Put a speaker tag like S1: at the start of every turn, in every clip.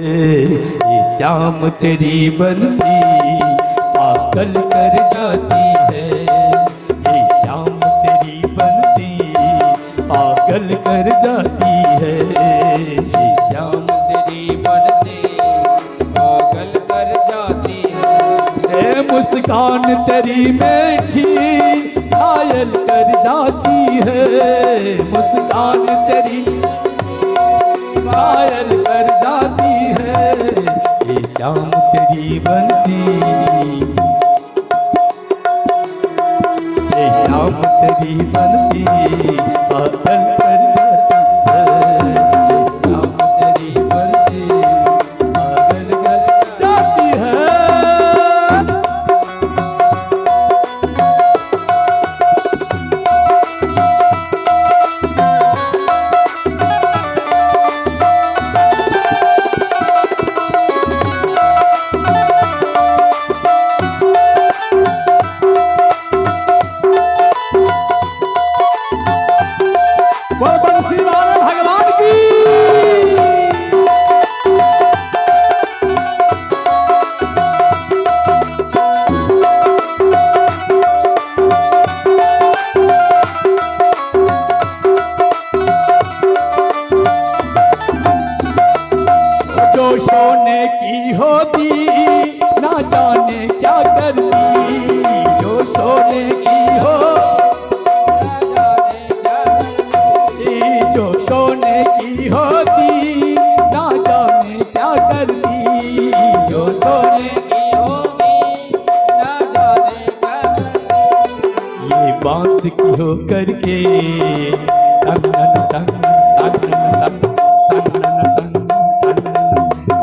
S1: ये श्याम तेरी बंसी पागल कर जाती है। ये श्याम तेरी बंसी पागल कर जाती है। ये श्याम तेरी बंसी पागल कर जाती है। ये मुस्कान तेरी मीठी घायल कर जाती है। मुस्कान तेरी घायल कर जाती है। ये श्याम तेरी बंसी, ये श्याम तेरी बंसी पागल कर जाती है। ये श्याम तेरी बंसी पागल कर जाती है। बंसी वाले भगवान की जो सोने की होती ना जाने क्या करती। जो सोने की हो जो सोने की होती ना जाने क्या करती। जो सोने की होती ना जाने क्या करती। ये बांस की हो करके तन तन तन तन तन तन तन।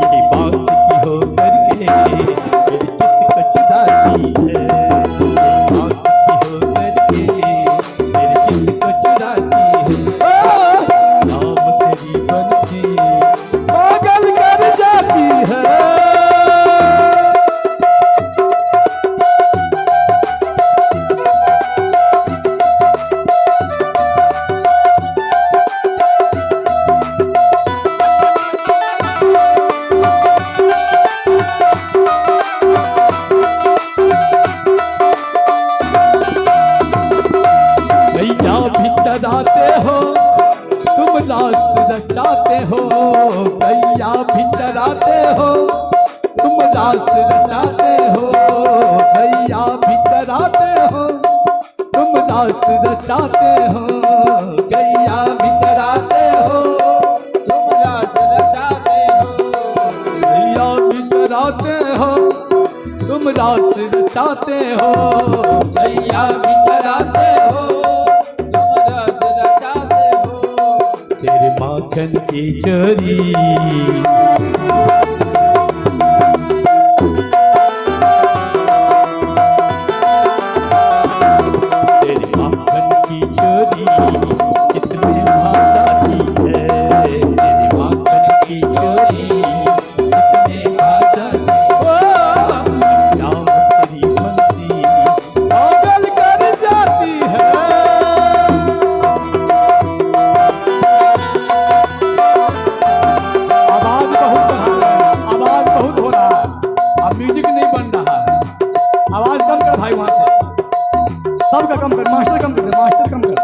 S1: ये बांस की हो करके मेरे चित्त को चुराती है। ये बांस की हो करके मेरे चित्त को चुराती है। पागल कर जाती है। गैया भी चराते हो तुम रास रचाते हो। गैया भी चराते हो तुम रास रचाते हो। गैया भी चराते हो तुम रास रचाते हो। गैया भी चराते हो तुम रास रचाते हो। गैया भी चराते हो तुम रास रचाते हो। गैया भी चराते हो तेरे माखन की चोरी। तेरे माखन की चोरी कितने भा जाती है। तेरे माखन की चोरी कितने भा जाती है। श्याम तेरी बंसी पागल कर जाती है। म्यूजिक नहीं बन रहा है। आवाज कम कर भाई, वहां से सबका कम कर। मास्टर कम कर, मास्टर कम कर।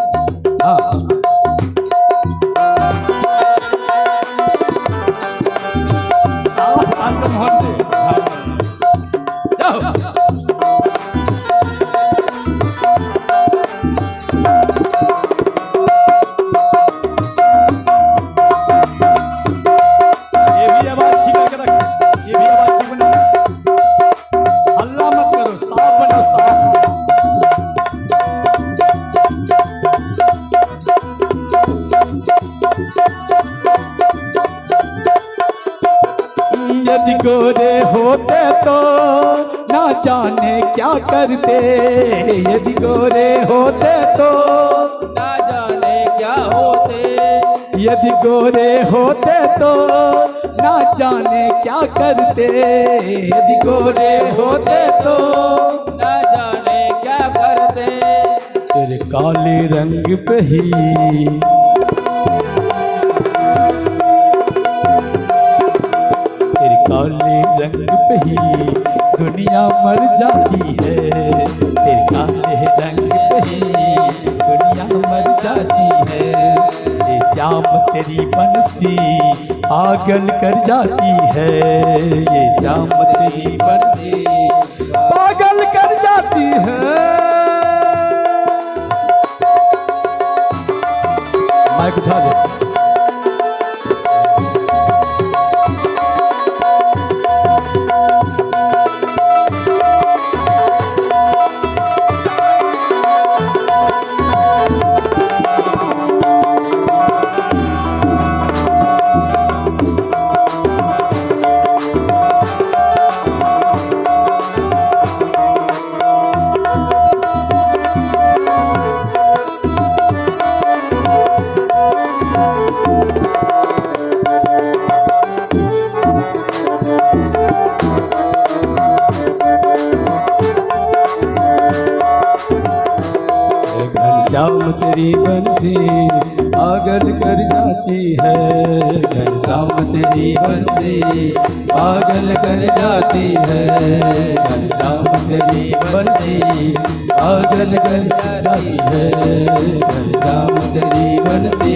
S1: हाँ साफ आज का मोहन दे। जाओ ये भी आवाज ठीक करके रख। ये भी आवाज ठीक बना। हल्ला मत करो, साफ बनो साफ। यदि गोरे होते तो ना जाने क्या करते। यदि गोरे होते तो ना जाने क्या होते। यदि गोरे होते तो ना जाने क्या करते। यदि गोरे होते तो ना जाने क्या करते। तेरे काले रंग पे ही काले रंग पे ही दुनिया मर जाती है, तेरे काले रंग पे ही दुनिया मर जाती है। ये श्याम तेरी बंसी पागल कर जाती है, ये श्याम तेरी बंसी पागल कर जाती है। माइक उठा दे। घनश्याम तेरी बंसी पागल कर जाती है, घनश्याम तेरी बंसी पागल कर जाती है, घनश्याम तेरी बंसी पागल कर जाती है, घनश्याम तेरी बंसी